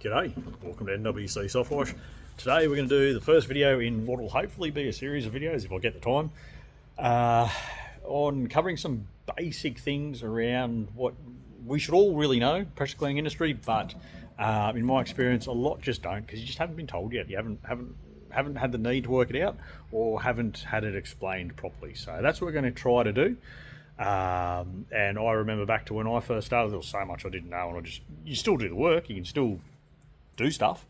G'day, welcome to NWC Softwash. Today we're going to do the first video in what will hopefully be a series of videos if I get the time, on covering some basic things around what we should all really know, pressure cleaning industry, but in my experience a lot just don't, because you just haven't been told yet. You haven't had the need to work it out, or haven't had it explained properly. So that's what we're going to try to do. And I remember back to when I first started, there was so much I didn't know, and you still do the work, you can still do stuff,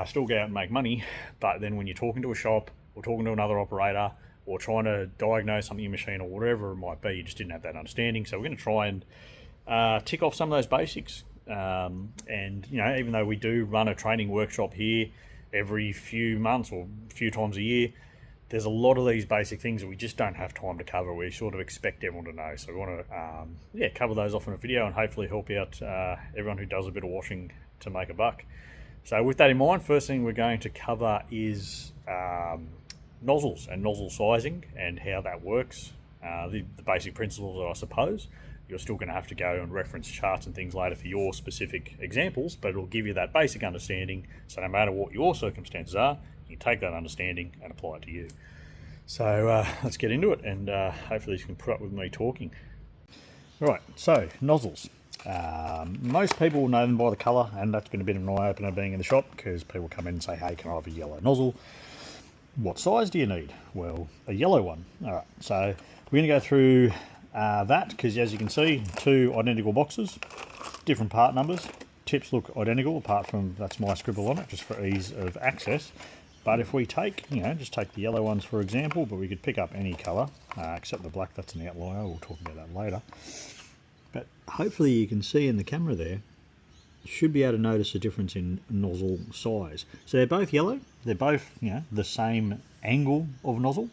still go out and make money, but then when you're talking to a shop or talking to another operator or trying to diagnose something in your machine or whatever it might be, you just didn't have that understanding. So we're going to try and tick off some of those basics. And you know, even though we do run a training workshop here every few months or a few times a year, there's a lot of these basic things that we just don't have time to cover. We sort of expect everyone to know. So we want to cover those off in a video and hopefully help out everyone who does a bit of washing to make a buck. So with that in mind, first thing we're going to cover is nozzles and nozzle sizing and how that works. The basic principles, I suppose. You're still going to have to go and reference charts and things later for your specific examples, but it'll give you that basic understanding. So no matter what your circumstances are, you can take that understanding and apply it to you. So let's get into it, and hopefully you can put up with me talking. Right, so nozzles. Most people know them by the colour, and that's been a bit of an eye-opener being in the shop, because people come in and say, hey, can I have a yellow nozzle? What size do you need? Well, a yellow one. Alright, so we're going to go through that, because as you can see, two identical boxes, different part numbers. Tips look identical, apart from that's my scribble on it, just for ease of access. But if we take, just take the yellow ones for example, but we could pick up any colour, except the black, that's an outlier, we'll talk about that later. But hopefully you can see in the camera there, you should be able to notice a difference in nozzle size. So they're both yellow, they're both, the same angle of nozzle,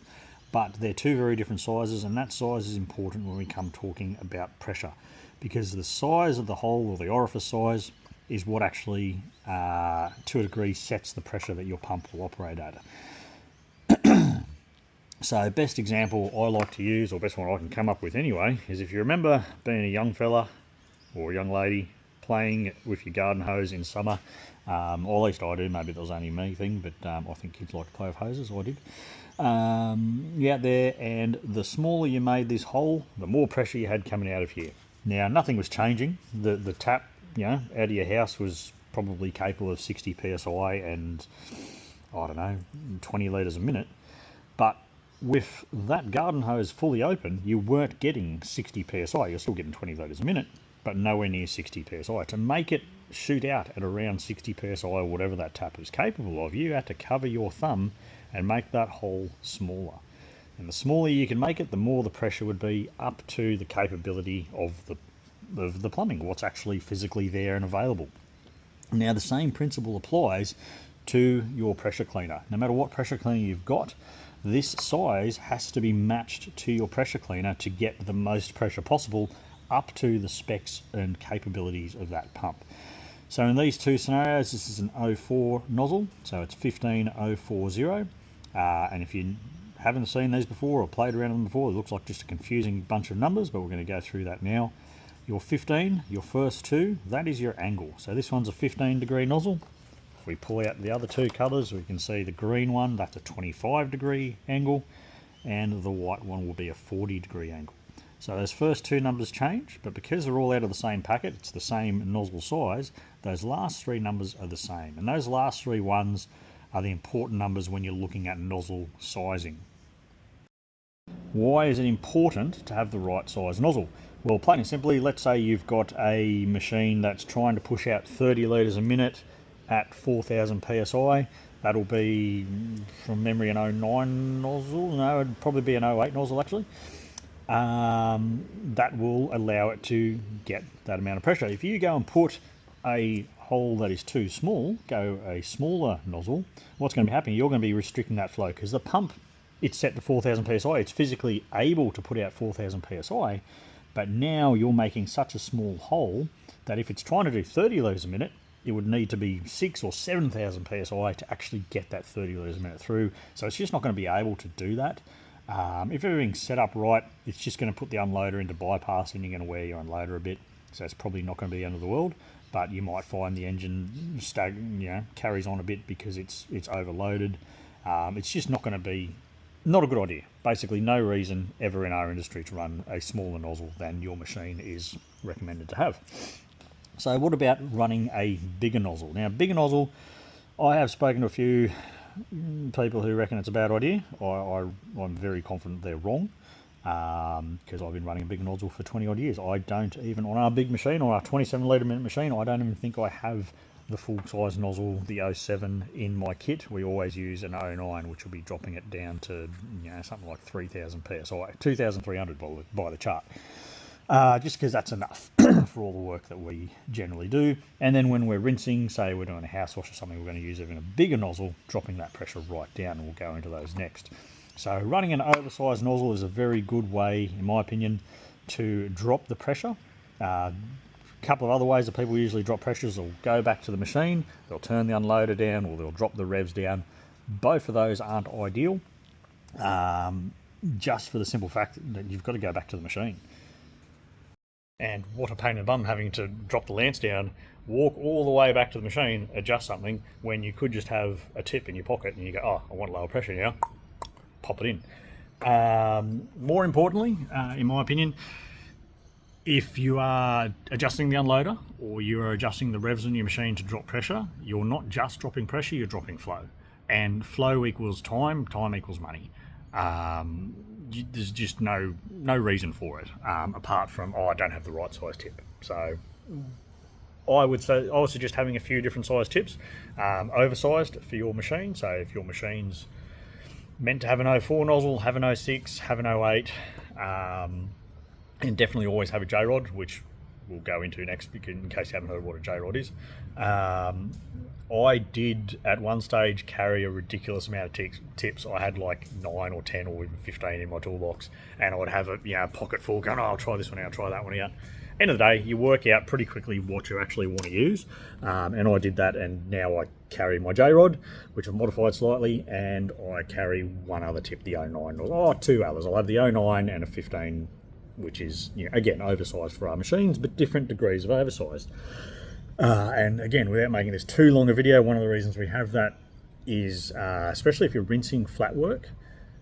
but they're two very different sizes, and that size is important when we come talking about pressure, because the size of the hole, or the orifice size, is what actually, to a degree, sets the pressure that your pump will operate at. So best example I like to use, or best one I can come up with anyway, is if you remember being a young fella or a young lady playing with your garden hose in summer, or at least I do, maybe it was only me thing, but I think kids like to play with hoses, I did. You're out there, and the smaller you made this hole, the more pressure you had coming out of here. Now nothing was changing. The tap, out of your house was probably capable of 60 psi and, I don't know, 20 litres a minute. But with that garden hose fully open, you weren't getting 60 psi. You're still getting 20 litres a minute, but nowhere near 60 psi. To make it shoot out at around 60 psi, or whatever that tap was capable of, you had to cover your thumb and make that hole smaller. And the smaller you can make it, the more the pressure would be up to the capability of the plumbing, what's actually physically there and available. Now the same principle applies to your pressure cleaner. No matter what pressure cleaner you've got, this size has to be matched to your pressure cleaner to get the most pressure possible up to the specs and capabilities of that pump. So in these two scenarios, this is an 04 nozzle, so it's 15040, and if you haven't seen these before or played around with them before, it looks like just a confusing bunch of numbers, but we're going to go through that now. Your 15, your first two, that is your angle. So this one's a 15-degree nozzle. If we pull out the other two colours, we can see the green one, that's a 25-degree angle, and the white one will be a 40-degree angle. So those first two numbers change, but because they're all out of the same packet, it's the same nozzle size, those last three numbers are the same. And those last three ones are the important numbers when you're looking at nozzle sizing. Why is it important to have the right size nozzle? Well, plain and simply, let's say you've got a machine that's trying to push out 30 litres a minute at 4,000 psi. That'll be, from memory, an 09 nozzle. No, it'd probably be an 08 nozzle actually. That will allow it to get that amount of pressure. If you go and put a hole that is too small, go a smaller nozzle, what's going to be happening? You're going to be restricting that flow, because the pump, it's set to 4,000 psi. It's physically able to put out 4,000 psi, but now you're making such a small hole that if it's trying to do 30 litres a minute, it would need to be 6,000 or 7,000 psi to actually get that 30 litres a minute through. So it's just not going to be able to do that. If everything's set up right, it's just going to put the unloader into bypass, and you're going to wear your unloader a bit. So it's probably not going to be the end of the world. but you might find the engine carries on a bit because it's overloaded. It's just not going to be not a good idea. Basically, no reason ever in our industry to run a smaller nozzle than your machine is recommended to have. So what about running a bigger nozzle? Now, bigger nozzle, I have spoken to a few people who reckon it's a bad idea. I'm very confident they're wrong, because I've been running a big nozzle for 20 odd years. I don't even, on our big machine, on our 27 litre minute machine, I don't even think I have the full size nozzle, the 07, in my kit. We always use an 09, which will be dropping it down to something like 3000 psi, 2300 by the chart. Just because that's enough for all the work that we generally do. And then when we're rinsing, say we're doing a house wash or something, we're going to use even a bigger nozzle, dropping that pressure right down, and we'll go into those next. So running an oversized nozzle is a very good way, in my opinion, to drop the pressure. A couple of other ways that people usually drop pressures: they'll go back to the machine, they'll turn the unloader down, or they'll drop the revs down. Both of those aren't ideal, just for the simple fact that you've got to go back to the machine. And what a pain in the bum having to drop the lance down, walk all the way back to the machine, adjust something, when you could just have a tip in your pocket and you go, oh, I want lower pressure now, pop it in. More importantly, in my opinion, if you are adjusting the unloader or you are adjusting the revs on your machine to drop pressure, you're not just dropping pressure, you're dropping flow. And flow equals time, time equals money. There's just no reason for it, apart from, I don't have the right size tip. So I would suggest having a few different size tips, oversized for your machine. So if your machine's meant to have an 04 nozzle, have an 06, have an 08, and definitely always have a J-rod, which we'll go into next, because in case you haven't heard what a J-rod is. I did at one stage carry a ridiculous amount of tips. I had like 9 or 10 or even 15 in my toolbox, and I would have a pocket full going, oh, I'll try this one out, try that one out. End of the day, you work out pretty quickly what you actually want to use, and I did that, and now I carry my J-rod, which I've modified slightly, and I carry one other tip, the 09, or two others. I'll have the 09 and a 15, which is, again, oversized for our machines, but different degrees of oversized. And again, without making this too long a video, one of the reasons we have that is, especially if you're rinsing flat work,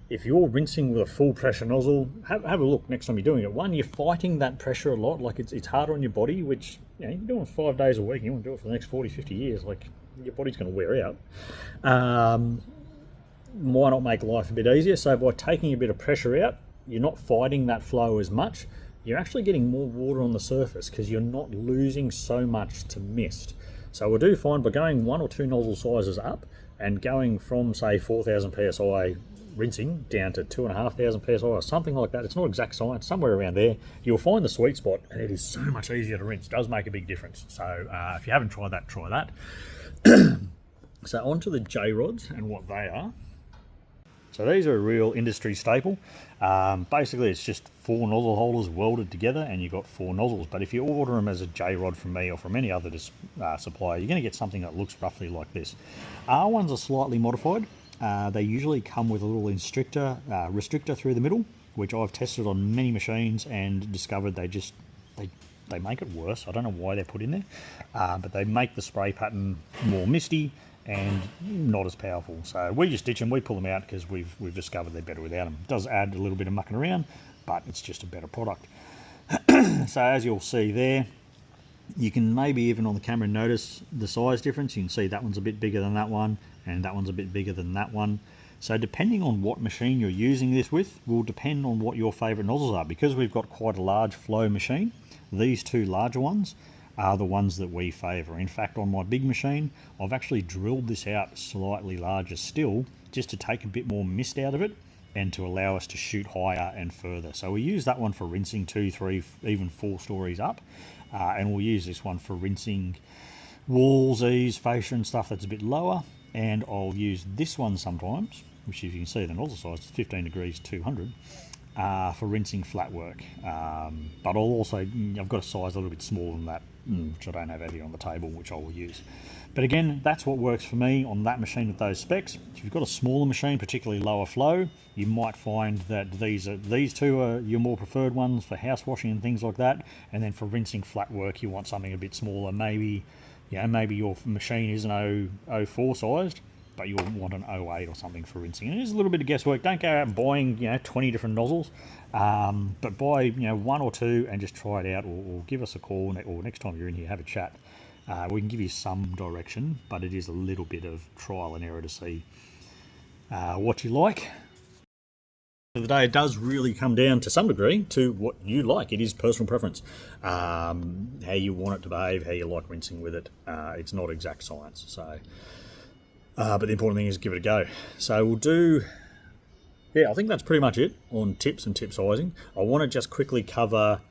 if you're rinsing with a full pressure nozzle, have a look next time you're doing it. One, you're fighting that pressure a lot, like it's harder on your body, which you're doing 5 days a week, and you want to do it for the next 40, 50 years, like your body's going to wear out. Why not make life a bit easier? So by taking a bit of pressure out, you're not fighting that flow as much. You're actually getting more water on the surface because you're not losing so much to mist. So we do find by going 1 or 2 nozzle sizes up and going from, say, 4,000 psi rinsing down to 2,500 psi or something like that, it's not exact science, somewhere around there, you'll find the sweet spot, and it is so much easier to rinse. It does make a big difference. So if you haven't tried that, try that. So on to the J-rods and what they are. So these are a real industry staple. Basically, it's just 4 nozzle holders welded together, and you've got 4 nozzles. But if you order them as a J-rod from me or from any other supplier, you're going to get something that looks roughly like this. Our ones are slightly modified. They usually come with a little restrictor through the middle, which I've tested on many machines and discovered they make it worse. I don't know why they're put in there, but they make the spray pattern more misty and not as powerful. So we just ditch them, we pull them out because we've discovered they're better without them. It does add a little bit of mucking around, but it's just a better product. So as you'll see there, you can maybe even on the camera notice the size difference. You can see that one's a bit bigger than that one, and that one's a bit bigger than that one. So depending on what machine you're using this with will depend on what your favourite nozzles are. Because we've got quite a large flow machine, these 2 larger ones are the ones that we favour. In fact, on my big machine, I've actually drilled this out slightly larger still, just to take a bit more mist out of it and to allow us to shoot higher and further. So we use that one for rinsing 2, 3, even 4 stories up, and we'll use this one for rinsing walls, eaves, fascia and stuff that's a bit lower. And I'll use this one sometimes, which as you can see the nozzle size is 15 degrees 200, for rinsing flat work. But I've got a size a little bit smaller than that which I don't have out here on the table, which I will use. But again, that's what works for me on that machine with those specs. If you've got a smaller machine, particularly lower flow, you might find that these two are your more preferred ones for house washing and things like that. And then for rinsing flat work, you want something a bit smaller. Maybe, maybe your machine isn't 04 sized, but you'll want an 08 or something for rinsing. And it is a little bit of guesswork. Don't go out and buying 20 different nozzles, but buy one or two and just try it out, or give us a call, or next time you're in here, have a chat. We can give you some direction, but it is a little bit of trial and error to see what you like. At the end of the day, it does really come down to some degree to what you like. It is personal preference, how you want it to behave, how you like rinsing with it. It's not exact science, so but the important thing is give it a go. So we'll do, I think that's pretty much it on tips and tip sizing. I want to just quickly cover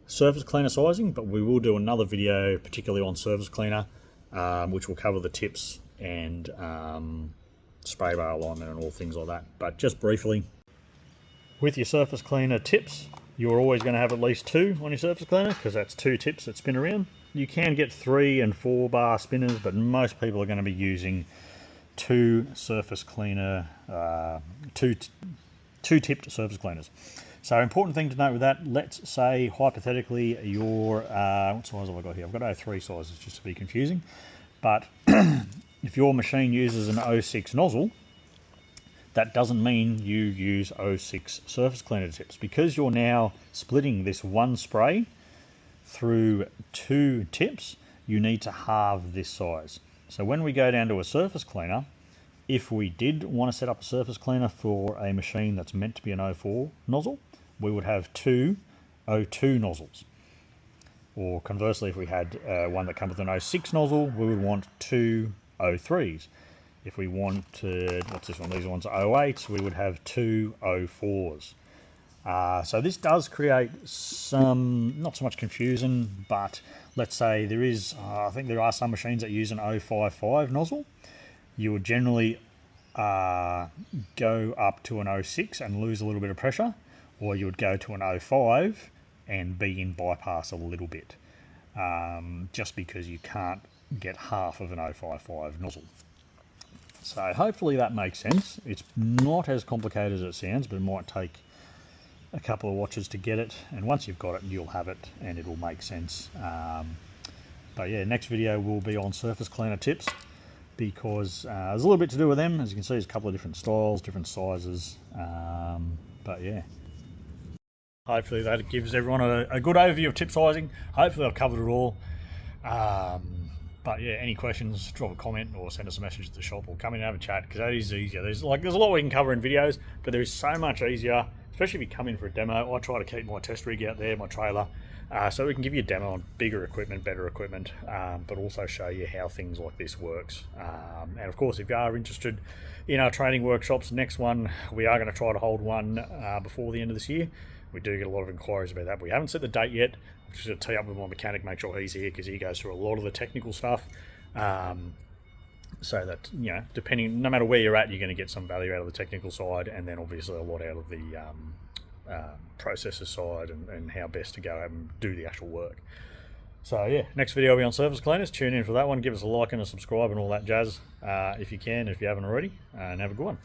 surface cleaner sizing, but we will do another video particularly on surface cleaner, which will cover the tips and spray bar alignment and all things like that. But just briefly, with your surface cleaner tips, you're always going to have at least 2 on your surface cleaner, because that's 2 tips that spin around. You can get 3 and 4 bar spinners, but most people are going to be using 2 surface cleaner, two tipped surface cleaners. So important thing to note with that, let's say hypothetically your, what size have I got here? I've got 03 sizes just to be confusing. But if your machine uses an 06 nozzle, that doesn't mean you use 06 surface cleaner tips, because you're now splitting this one spray through 2 tips. You need to halve this size. So when we go down to a surface cleaner, if we did want to set up a surface cleaner for a machine that's meant to be an 04 nozzle, we would have 2 02 nozzles. Or conversely, if we had one that comes with an 06 nozzle, we would want 2 03s. If we wanted, what's this one? These ones are 08s, we would have 2 04s. So this does create some, not so much confusion, but let's say there is, I think there are some machines that use an 055 nozzle. You would generally go up to an 06 and lose a little bit of pressure, or you would go to an 05 and be in bypass a little bit, just because you can't get half of an 055 nozzle. So hopefully that makes sense. It's not as complicated as it sounds, but it might take a couple of watches to get it, and once you've got it, you'll have it and it'll make sense. But yeah, next video will be on surface cleaner tips, because there's a little bit to do with them. As you can see, there's a couple of different styles, different sizes, but yeah. Hopefully that gives everyone a good overview of tip sizing. Hopefully I've covered it all. But yeah, any questions, drop a comment or send us a message at the shop, or come in and have a chat, because that is easier. There's a lot we can cover in videos, but there is so much easier, especially if you come in for a demo. I try to keep my test rig out there, my trailer, so we can give you a demo on bigger equipment, better equipment, but also show you how things like this works. And of course, if you are interested in our training workshops, next one, we are going to try to hold one before the end of this year. We do get a lot of inquiries about that. We haven't set the date yet. I'm just going to tee up with my mechanic, make sure he's here, because he goes through a lot of the technical stuff. So that, depending, no matter where you're at, you're going to get some value out of the technical side, and then obviously a lot out of the processor side, and how best to go and do the actual work. So yeah, next video will be on surface cleaners. Tune in for that one. Give us a like and a subscribe and all that jazz if you can, if you haven't already, and have a good one.